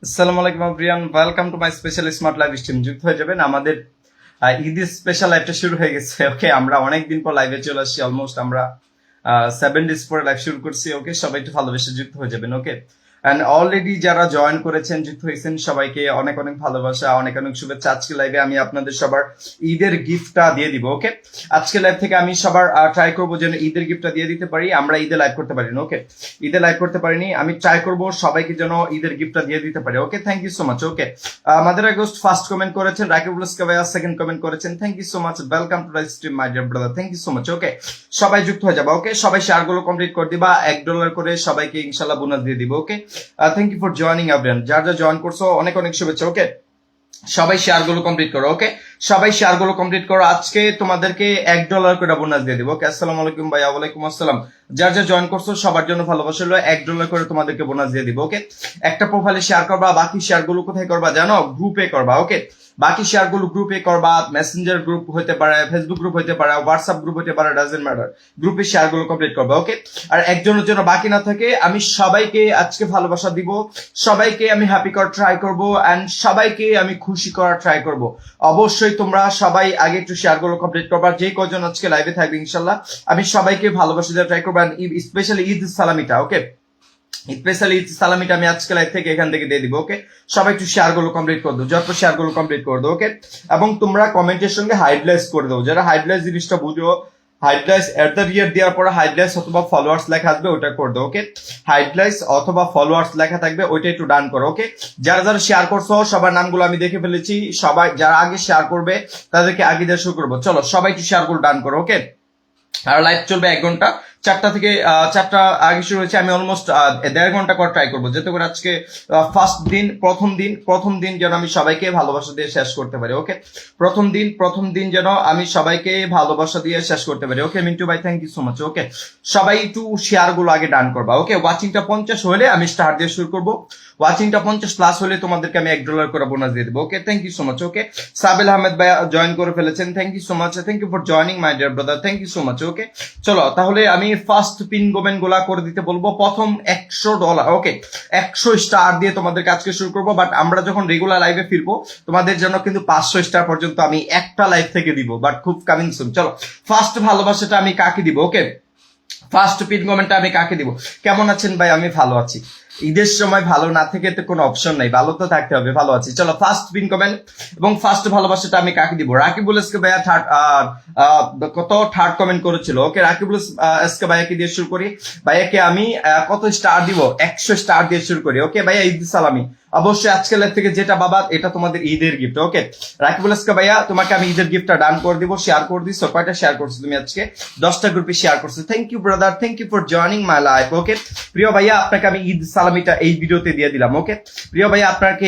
আসসালামু আলাইকুম everyone, welcome to my special smart live stream. যুক্ত হয়ে যাবেন, আমাদের ঈদ স্পেশাল লাইভটা শুরু হয়ে গেছে। ওকে, আমরা অনেকদিন পর লাইভে চলে আসছি। অলমোস্ট আমরা 7 days পরে লাইভ শুরু করছি। ওকে, সবাই একটু ভালোবেসে যুক্ত হয়ে যাবেন। ওকে, অ্যান্ড অলরেডি যারা জয়েন করেছেন, যুক্ত হয়েছেন, সবাইকে অনেক অনেক ভালোবাসা, অনেক অনেক শুভেচ্ছা। আজকে লাইভে আমি আপনাদের সবার ঈদের গিফটটা দিয়ে দিব। ওকে, আজকে লাইভ থেকে আমি সবার ট্রাই করবো যেন ঈদের গিফটটা দিয়ে দিতে পারি। আমরা ঈদে লাইভ করতে পারি না, ওকে, ঈদে লাইভ করতে পারিনি, আমি ট্রাই করবো সবাইকে যেন ঈদের গিফটটা দিয়ে দিতে পারি। Okay, thank you so much. Okay, mother August first comment করেছেন, রাকিবুল ইসলাম সেকেন্ড কমেন্ট করেছেন। Thank you so much, welcome to the stream my dear brother. Thank you so much. Okay, সবাই যুক্ত হয়ে যাবে। ওকে, সবাই শেয়ার গুলো কমপ্লিট করে দিবা, $1 করে সবাইকে ইনশাল্লাহ বোনাস দিয়ে দিব। Okay, thank you for joining everyone. যারা যা জয়েন করছো অনেক অনেক শুভেচ্ছা। ওকে, সবাই শেয়ার গুলো কমপ্লিট করো। ওকে, সবাই শেয়ার গুলো কমপ্লিট করো। আজকে তোমাদেরকে $1 করে বোনাস দিয়ে দিব। ওকে, আসসালামু আলাইকুম ভাইয়া। ওয়ালাইকুম আসসালাম। যার যা জয়েন করছো সবার জন্য ভালোবাসা হলো, $1 করে তোমাদেরকে বোনাস দিয়ে দিব। ওকে, একটা প্রোফাইলে শেয়ার করবা, বাকি শেয়ার গুলো কোথায় করবা জানো? গ্রুপে করবা। ওকে, বাকি শেয়ার গুলো গ্রুপে করবা। মেসেঞ্জার গ্রুপ হতে পারে, ফেসবুক গ্রুপ হতে পারে, হোয়াটসঅ্যাপ গ্রুপ হতে পারে, ডাজেন্ট ম্যাটার, গ্রুপে শেয়ার গুলো কমপ্লিট করবা। ওকে, আর একজনের জন্য বাকি না থাকে, আমি সবাইকে আজকে ভালোবাসা দিব, সবাইকে আমি হ্যাপি করার ট্রাই করবো, এন্ড সবাইকে আমি খুশি করার ট্রাই করব। অবশ্যই তোমরা সবাই আগে একটু শেয়ার গুলো কমপ্লিট করবা। যে কজন আজকে লাইভে থাকবে ইনশাল্লাহ আমি সবাইকে ভালোবাসা দেওয়ার ট্রাই করবো। স্পেশালি ঈদ সালামিটা, ওকে, স্পেশালি ঈদ সালামিটা আমি আজকে লাইভ থেকে এখান থেকে দিয়ে দিব। ওকে, সবাই একটু শেয়ার গুলো কমপ্লিট করে দাও, যত শেয়ার গুলো কমপ্লিট করে দাও। ওকে, এবং তোমরা কমেন্টের সঙ্গে হাইডলাইস করে দাও, যারা হাইডলাইস জিনিসটা বুঝো, হাইডলাইস দেওয়ার পরে হাইডলাইস অথবা ফলোয়ার্স লেখা আসবে, ওটা করে দাও। ওকে, হাইডলাইস অথবা ফলোয়ার্স লেখা থাকবে, ওইটা একটু ডান করো। ওকে, যারা যারা শেয়ার করছো সবার নামগুলো আমি দেখে ফেলেছি। সবাই যারা আগে শেয়ার করবে তাদেরকে আগে দিয়ে শুরু করবো। চলো সবাই একটু শেয়ার গুলো ডান করো। ওকে, আর লাইভ চলবে 1 ঘন্টা, 4টা থেকে 4টা আগে শুরু হয়েছে। আমি অলমোস্ট 1.5 ঘন্টা করে ট্রাই করবো, যাতে করে আজকে ফার্স্ট দিন, প্রথম দিন যেন আমি সবাইকে ভালোবাসা দিয়ে শেষ করতে পারি। ওকে, প্রথম দিন যেন আমি সবাইকে ভালোবাসা দিয়ে শেষ করতে পারি। ওকে, মিন্টু ভাই thank you so much. Okay, সবাই একটু শেয়ার গুলো আগে ডান করবা। ওকে, ওয়াচিংটা 50 হলে আমি স্টার্ট দিয়ে শুরু করবো। ওয়াচিংটা 50+ হলে তোমাদেরকে আমি $1 করে বোনাস দিয়ে দেবো। Okay, thank you so much. Okay, Sabil Ahmed ভাই জয়েন করে ফেলেছেন, thank you so much, thank you for joining my dear brother, thank you so much. Okay, চলো তাহলে আমি ফার্স্ট পিন কমেন্ট গুলা করে দিতে বলবো। প্রথম $100, ওকে, 100 স্টার দিয়ে তোমাদের কাজকে শুরু করবো। বাট আমরা যখন রেগুলার লাইভে ফিরবো তোমাদের জন্য কিন্তু 500 স্টার পর্যন্ত আমি একটা লাইভ থেকে দিব, বাট খুব কামিং সুন। চলো ফার্স্ট ভালোবাসাটা আমি কাকে দিব? ওকে, ফার্স্ট পিন কমেন্টটা আমি কাকে দিব? কেমন আছেন ভাই? আমি ভালো আছি। ঈদের সময় ভালো না থেকে তো কোনো অপশন নাই, ভালো তো থাকতে হবে। ভালো আছি। চলো ফার্স্ট পিন কমেন্ট এবং ফার্স্ট ভালোবাসাটা আমি কাকে দিব? রাকিবুল এসকে ভাইয়া থার্ড কমেন্ট করেছিল। ওকে, রাকিবুল এসকে ভাইয়াকে দিয়ে শুরু করি। ভাইয়াকে আমি কত স্টার দিব? 100 স্টার দিয়ে শুরু করি। ওকে ভাইয়া, ঈদ সালামি। অবশ্যই আজকে লাইভ থেকে যেটা বাবা, এটা তোমাদের ঈদের গিফট। ওকে, রাকিবুল এসকে ভাইয়া, তোমাকে আমি ঈদের গিফটটা ডান করে দিব। শেয়ার করে দিচ্ছ, কয়টা শেয়ার করছো তুমি আজকে? 10টা গ্রুপে শেয়ার করছো। Thank you brother, thank you for joining my life. Okay, প্রিয় ভাইয়া, আপনাকে আমি ঈদ সালামিটা এই ভিডিওতে দিয়ে দিলাম। ওকে, প্রিয় ভাইয়া, আপনাকে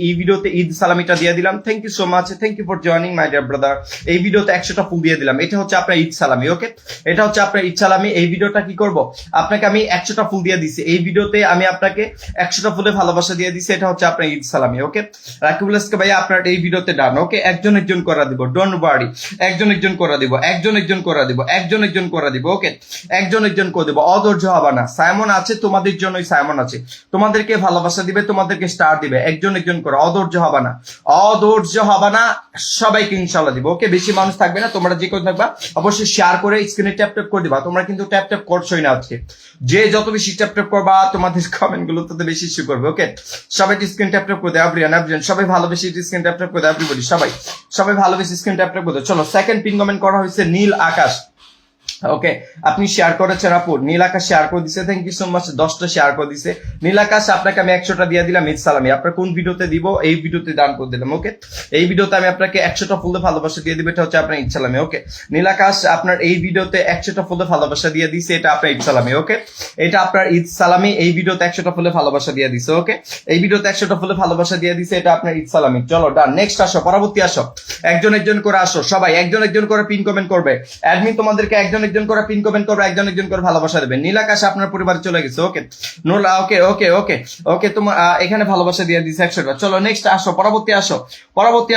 এই ভিডিওতে ঈদ সালামিটা দিয়ে দিলাম। Thank you so much, thank you for joining my dear brother. এই ভিডিওতে 100টা ফুল দিয়ে দিলাম। এটা হচ্ছে আপনার ঈদ সালামি। ওকে, এটা হচ্ছে আপনার ঈদ সালামি। এই ভিডিওটা কি করব? আপনাকে আমি 100টা ফুল দিয়ে দিছি। এই ভিডিওতে আমি আপনাকে 100টা ফুলে ভালোবাসা দিয়ে দিছি। এটা হচ্ছে আপনার ঈদ সালামি। ওকে, রাকিবুল ইসলাম ভাইয়া, আপনার এই ভিডিওতে ডান। ওকে, একজন করা দিব, ডোন্ট ওয়ারি, একজন করা দিব, একজন করা দিব, একজন করা দিব। ওকে, একজন করে দিব, অধৈর্য হবা না। সাইমন আছে তোমাদের জন্যই, সাইমন আছে, তোমাদেরকে ভালোবাসা দিবে, তোমাদেরকে স্টার দিবে। একজন করে, অধৈর্য হবা না, অধৈর্য হবা না, সবাইকে ইনশাআল্লাহ দিব। ওকে, বেশি মানুষ থাকবে না, তোমরা যে কেউ থাকবা অবশ্যই শেয়ার করে স্ক্রিনে ট্যাপ ট্যাপ করে দিবা। তোমরা কিন্তু ট্যাপ ট্যাপ করছোই না আজকে। যে যত বেশি ট্যাপ ট্যাপ করবা তোমাদের কমেন্ট গুলো তত বেশি ইস্যু করবে। ওকে, সবাই স্ক্রিন ট্যাপ ট্যাপ করে দাও। এভরিওয়ান সবাই ভালোবেসে স্ক্রিন ট্যাপ ট্যাপ করে দাও। এভরিবডি সবাই ভালোবেসে স্ক্রিন ট্যাপ ট্যাপ করে দাও। চলো সেকেন্ড পিন কমেন্ট করা হয়েছে নীল আকাশ। ওকে, আপনি শেয়ার করেছেন আপু, নীল আকাশ শেয়ার করে দিছে, থ্যাংক ইউ সো মাচ। 10টা শেয়ার করে দিছে নীল আকাশ, আপনাকে আমি 100টা দিয়ে দিলাম ঈদ সালামি। আপনার কোন ভিডিওতে দিব? এই ভিডিওতে দান করে দিলাম। ওকে, এই ভিডিওতে আমি আপনাকে 100টা ফুলে ভালোবাসা দিয়ে দিব। এটা হচ্ছে আপনার ঈদ সালামি। ওকে, নীল আকাশ, আপনার এই ভিডিওতে 100টা ফুলে ভালোবাসা দিয়ে দিছে, এটা আপনার ঈদ সালামি। ওকে, এটা আপনার ঈদ সালামি। এই ভিডিওতে 100টা ফুলে ভালোবাসা দিয়ে দিছে। ওকে, এই ভিডিওতে 100টা ফুলে ভালোবাসা দিয়ে দিছে, এটা আপনার ঈদ সালামি। চলো ডান, নেক্সট আসো, পরবর্তী আসো, একজন করে আসো। সবাই একজন করে পিন কমেন্ট করবে। অ্যাডমিন তোমাদেরকে একজন একজন করে পিন কমেন্ট করবে, একজন একজন করে ভালোবাসা দেবে। নীলাকাশ আপনার পরিবারে চলে গেছে। ওকে নোলা, ওকে ওকে ওকে ওকে, তোমার এখানে ভালোবাসা দিয়ে দিছে 100টা। চলো নেক্সট আসো, পরবর্তী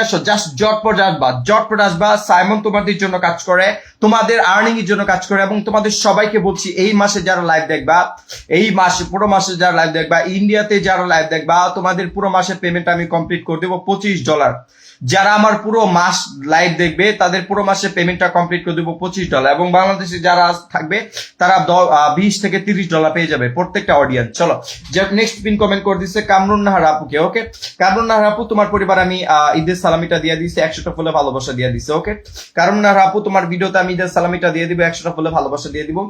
আসো। জাস্ট জটপট আসবা। সাইমন তোমাদের জন্য কাজ করে, তোমাদের আর্নিং এর জন্য কাজ করে, এবং তোমাদের সবাইকে বলছি এই মাসে যারা লাইভ দেখবা, এই মাসে পুরো মাসে যারা লাইভ দেখবা, ইন্ডিয়াতে যারা লাইভ দেখবা, তোমাদের পুরো মাসের পেমেন্ট আমি কমপ্লিট করে দেবো $25। যারা আমার পুরো মাস লাইভ দেখবে তাদের পুরো মাসের পেমেন্টটা কমপ্লিট করে দেবো $25, এবং বাংলাদেশে যারা থাকবে তারা $20 থেকে $30 পেয়ে যাবে প্রত্যেকটা অডিয়েন্স। চলো নেক্সট পিন কমেন্ট করে দিচ্ছে কামরুন নাহার আপুকে। ওকে কামরুন নাহার আপু, তোমার পরিবার আমি ঈদের সালামিটা দিয়ে দিচ্ছি, 100টা ফুলে ভালোবাসা দিয়ে দিচ্ছে। ওকে কামরুন নাহার আপু, তোমার ভিডিওতে আমি ঈদের সালামিটা দিয়ে দিব, 100টা ফুলে ভালোবাসা দিয়ে দিব।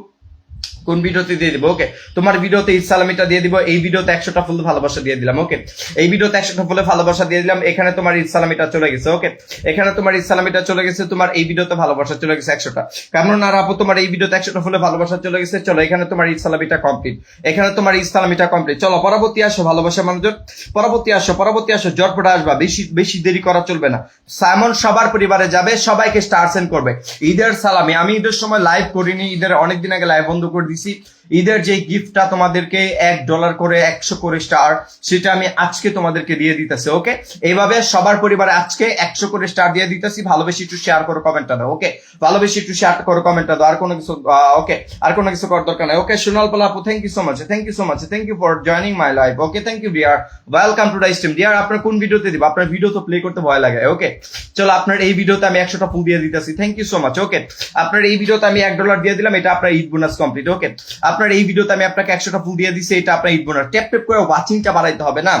কোন ভিডিওতে দিয়ে দিব? ওকে তোমার ভিডিওতে ঈদ সালামিটা দিয়ে দিব, এই ভিডিওতে 100টা ফুল ভালোবাসা দিয়ে দিলাম। ওকে এই ভিডিওতে 100টা ফুলে ভালোবাসা দিয়ে দিলাম। এখানে তোমার ঈদ সালামিটা চলে গেছে। ওকে এখানে তোমার ঈদ সালামিটা চলে গেছে, তোমার এই ভিডিওতে ভালোবাসা চলে গেছে 100টা। কামরুন আর আপু, তোমার এই ভিডিওতে 100টা ফুলে ভালোবাসা চলে গেছে। চলো এখানে তোমার ঈদ সালামিটা কমপ্লিট, এখানে তোমার ঈদ সালামিটা কমপ্লিট। চলো পরবর্তী আসো, ভালোবাসা মানুষজন পরবর্তী আসো, জটপট আসবা, বেশি দেরি করা চলবে না। সাইমন সবার পরিবারে যাবে, সবাইকে স্টার সেন্ড করবে। ঈদের সালামি আমি ঈদের সময় লাইভ করিনি, ঈদের অনেকদিন আগে লাইভ বন্ধ করে দিছি। ঈদের যে গিফটটা তোমাদেরকে $1 করে 100 করে স্টার, সেটা আমি আজকে তোমাদেরকে দিয়ে দিতেছি। ওকে এইভাবে সবার পরিবারে আজকে 100 করে স্টার দিয়ে দিতেছি। ভালোবেসে একটু শেয়ার করো, কমেন্টটা দাও। ওকে ভালোবেসে একটু শেয়ার করো, কমেন্টটা দাও। আর কোনো কিছু ওকে আর কোনো কিছু করার দরকার নাই। ওকে সোনাল পালা আপু, thank you so much, thank you for joining my live. Okay thank you dear, welcome to the stream. Dear আপনার কোন ভিডিওতে দিব? আপনার ভিডিও তো প্লে করতে ভয় লাগে। ওকে চলো আপনার এই ভিডিওতে আমি 100টা ফুল দিয়ে দিতেছি। Thank you so much. Okay আপনার এই ভিডিওতে আমি $1 দিয়ে দিলাম, এটা আপনার ঈদ বোনাস কমপ্লিট। ওকে আপনার এই ভিডিওতে আমি আপনাকে 100টা ফুল দিয়ে দিছি, এটা আপনার ঈদ বোনাস। ট্যাপ করে ওয়াচিংটা বাড়াইতে হবে না।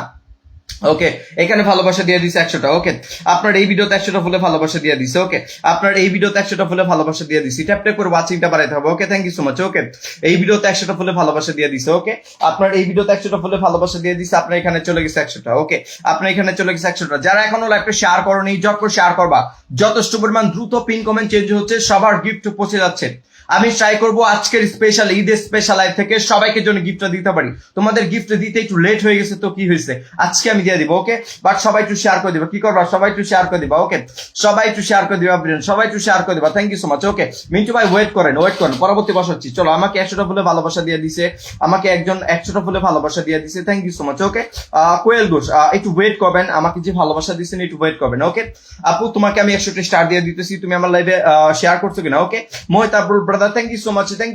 ওকে এখানে ভালোবাসা দিয়ে দিছে 100টা। ওকে আপনার এই ভিডিওতে 100টা ফুলে ভালোবাসা দিয়ে দিছে। ওকে আপনার এই ভিডিওতে 100টা ফুলে ভালোবাসা দিয়ে দিছি, ট্যাপ করে ওয়াচিংটা বাড়াইতে হবে। Okay thank you so much. Okay এই ভিডিওতে 100টা ফুলে ভালোবাসা দিয়ে দিছে। ওকে আপনার এই ভিডিওতে 100টা ফুলে ভালোবাসা দিয়ে দিছে, আপনার এখানে চলে গেছে 100টা। ওকে আপনার এখানে চলে গেছে 100টা। যারা এখনো লাইভটা শেয়ার করোনি, জট করে শেয়ার করবা, যথেষ্ট পরিমাণ দ্রুত পিন কমেন্ট চেঞ্জ হচ্ছে, সবার গিফট পৌঁছে যাচ্ছে। আমি ট্রাই করবো আজকের স্পেশাল ঈদের স্পেশাল লাইভ থেকে সবাইকে জন্য গিফটটা দিতে পারি। তোমাদের গিফট দিতে একটু লেট হয়ে গেছে, তো কি হয়েছে, আজকে আমি দিয়ে দিব। ওকে বাট সবাই একটু শেয়ার করে দিবা। কি করবা? সবাই একটু শেয়ার করে দিবা। ওকে সবাই একটু শেয়ার করে দিবা, সবাই একটু শেয়ার করে দিবা। Thank you so much. Okay Mintu ভাই ওয়েট করেন, পরবর্তী বসাচ্ছি। চলো আমাকে 100টা ফুলে ভালোবাসা দিয়ে দিছে, আমাকে একজন 100টা ফুলে ভালোবাসা দিয়ে দিছে। Thank you so much. Okay Koel Ghosh একটু ওয়েট করবেন, আমাকে যে ভালোবাসা দিচ্ছেন একটু ওয়েট করবেন। ওকে আপু তোমাকে আমি 100টা স্টার দিয়ে দিতেছি, তুমি আমার লাইভে শেয়ার করছো কিনা? Okay Mohit Abdul brother, thank you so much, thank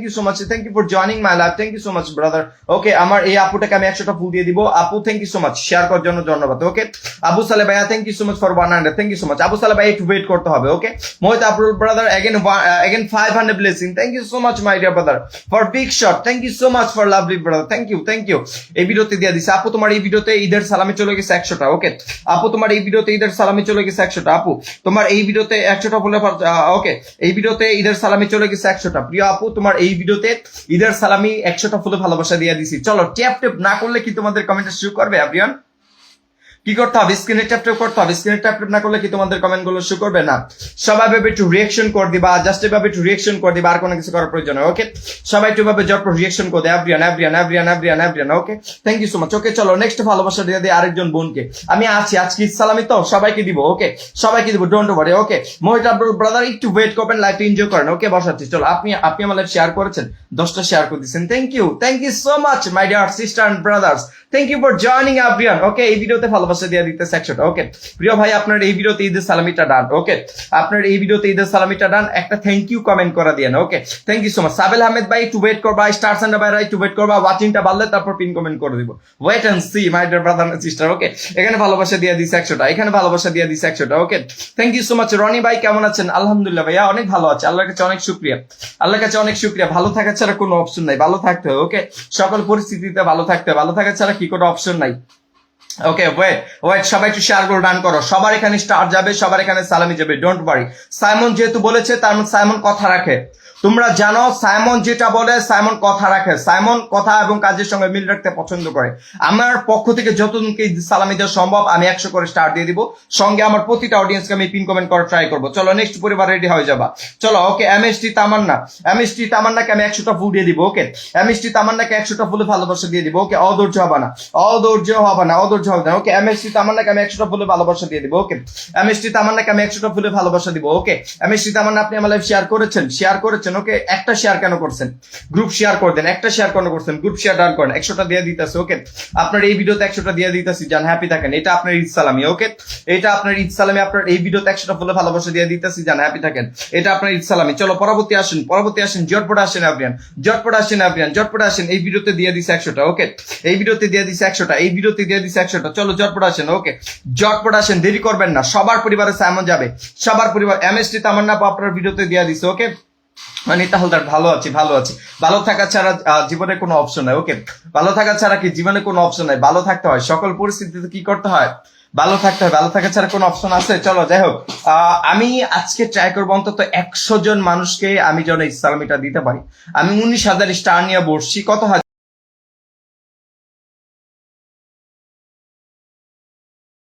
you for joining my live, thank you so much brother. ওকে আমার এই আপুটাকে আমি 100টা ফুল দিয়ে দিব। আপু thank you so much share করার জন্য, ধন্যবাদ। ওকে আবু সালে ভাইয়া, thank you so much for 100, thank you so much. Abu Saleh ভাই একটু ওয়েট করতে হবে। Okay Mohit Abdul brother again 500 blessing, thank you so much my dear brother for big shot, thank you so much for lovely brother, thank you এই ভিডিওতে দিয়ে দিছে। আপু তোমার এই ভিডিওতে ঈদের সালামি চলে গেছে 100টা। ওকে আপু তোমার এই ভিডিওতে ঈদের সালামি চলে গেছে 100টা। আপু তোমার এই ভিডিওতে 100টা ফুলে ওকে এই ভিডিওতে ঈদের সালামি চলে গেছে 100টা। প্রিয় আপু তোমার এই ভিডিওতে ঈদের সালামি 100টা ফুলে ভালোবাসা দিয়ে দিছি। চলো ট্যাপ না করলে কি তোমাদের কমেন্টে শো করবে? এভরিওয়ান কি করতে হবে? স্ক্রিনে ট্যাপ করতে হবে। স্ক্রিনে ট্যাপ না করলে কি তোমাদের কমেন্ট গুলো শো করবে না? সবাই ভাবে একটু রিঅ্যাকশন করে দিবা, জাস্ট এভাবে একটু রিঅ্যাকশন করে দিবা, আর কোনো কিছু করার প্রয়োজন নেই। ওকে সবাই একটু ভাবে জট রিঅ্যাকশন করে দেয়। Everyone okay thank you so much. Okay চলো নেক্সট ভালোবাসা দিয়ে দিই আরেকজন বোনকে। আমি আছি আজকে সালামি তো সবাইকে দিব। ওকে সবাইকে দিব, don't worry. Okay Mohit Abdul brother একটু ওয়েট করবেন, লাইভটা এনজয় করেন। ওকে বসাচ্ছি। চলো আপনি আমার লাইভ শেয়ার করেছেন, 10টা শেয়ার করে দিচ্ছেন। Thank you so much my dear sister and brothers, thank you for joining everyone. Okay এই ভিডিওতে ভালোবাসা দিয়ে দিতে 100টা। ওকে প্রিয় ভাই আপনার এই ভিডিওতে ঈদের সালামিটা ডান। ওকে আপনার এই ভিডিওতে ঈদের সালামিটা ডান, একটা থ্যাংক ইউ কমেন্ট করা দিয়ে না। Okay thank you so much. Sabel Ahmed ভাই একটু ওয়েট করবা, স্টার সান্ডা ভাইরা একটু ওয়েট করবা, ওয়াচিংটা বাড়লে তারপর পিন কমেন্ট করে দিব। Wait and see my dear brother and sister. Okay এখানে ভালোবাসা দিয়ে দিছে 100টা, এখানে ভালোবাসা দিয়ে দিছে 100টা। Okay thank you so much. Rony ভাই কেমন আছেন? আলহামদুলিল্লাহ ভাইয়া অনেক ভালো আছে, আল্লাহর কাছে অনেক শুকরিয়া, আল্লাহর কাছে অনেক শুকরিয়া। ভালো থাকা ছাড়া কোনো অপশন নাই, ভালো থাকতে হবে। ওকে সকল পরিস্থিতিতে ভালো থাকতে হবে, ভালো থাকা ছাড়া কি কোনো অপশন নাই। ওকে ওয়েট সবাই একটু শেয়ার করে ডান করো, সবার এখানে স্টার যাবে, সবার এখানে সালামি যাবে, ডোন্ট ওয়ারি। সাইমন যেহেতু বলেছে তার মানে সাইমন কথা রাখে। তোমরা জানো সাইমন যেটা বলে সাইমন কথা রাখে, সাইমন কথা এবং কাজের সঙ্গে মিল রাখতে পছন্দ করে। আমার পক্ষ থেকে যতজনকে সালামি দেওয়া সম্ভব আমি 100 করে স্টার দিয়ে দিব, সঙ্গে আমার প্রতিটা অডিয়েন্সকে আমি পিন কমেন্ট করার ট্রাই করবো। চলো নেক্সট পরিবার রেডি হয়ে যাবা। চলো ওকে এমএসটি তামান্নাকে আমি 100টা ফুল দিয়ে দিব। ওকে এমএসটি তামান্নাকে 100টা ফুলে ভালোবাসা দিয়ে দিব। ওকে অধৈর্য হবে না, হবে না। ওকে, এমএসটি তামান্নাকে আমি 100টা ফুলে ভালোবাসা দিয়ে দিব। ওকে, এমএসটি তামান্নাকে আমি 100টা ফুলে ভালোবাসা দিব। ওকে, এমএসটি তামান্না আপনি আমার লাইভ শেয়ার করেছেন। ওকে, একটা শেয়ার কেন করছেন? গ্রুপ শেয়ার করে দেন, একটা শেয়ার কেন করছেন? গ্রুপ শেয়ার ডান করেন, 100টা দিয়ে দিতেছে। ওকে, আপনার এই ভিডিওতে 100টা দিয়ে দিতেছি, জান হ্যাপি থাকেন। এটা আপনার ঈদ সালামি। ওকে, এটা আপনার ঈদ সালামি, আপনার এই ভিডিওতে 100টা ফুলে ভালোবাসা দিয়ে দিতেছি, জান হ্যাপি থাকেন। এটা আপনার ঈদ সালামি। চলো পরবর্তী আসেন, জটপট আসেন আবরিয়ান, জটপট আসেন। এই ভিডিওতে দিয়ে দিছে 100টা। ওকে, এই ভিডিওতে দিয়ে দিছে 100টা। চলো জটপট আসেন। ওকে, জটপট আসেন, দেরি করবেন না। সবার পরিবারে সাইমন যাবে, সবার পরিবার। এমএসটি তামান্না আপু আপনার ভিডিওতে দিয়ে দিছে। ওকে, অনিতা হালদার, ভালো আছি। ভালো থাকা ছাড়া জীবনে কোনো অপশন নাই। ওকে, ভালো থাকা ছাড়া কি জীবনে কোনো অপশন নাই? ভালো থাকতে হয়, সকল পরিস্থিতিতে কি করতে হয়? ভালো থাকতে হয়। ভালো থাকা ছাড়া কোনো অপশন আছে? চলো যাই হোক, আমি আজকে ট্রাই করবো অন্তত 100 জন মানুষকে আমি যেন ইসলামিটা দিতে পারি। আমি 19,000 স্টার নিয়ে বসছি, কত হাজার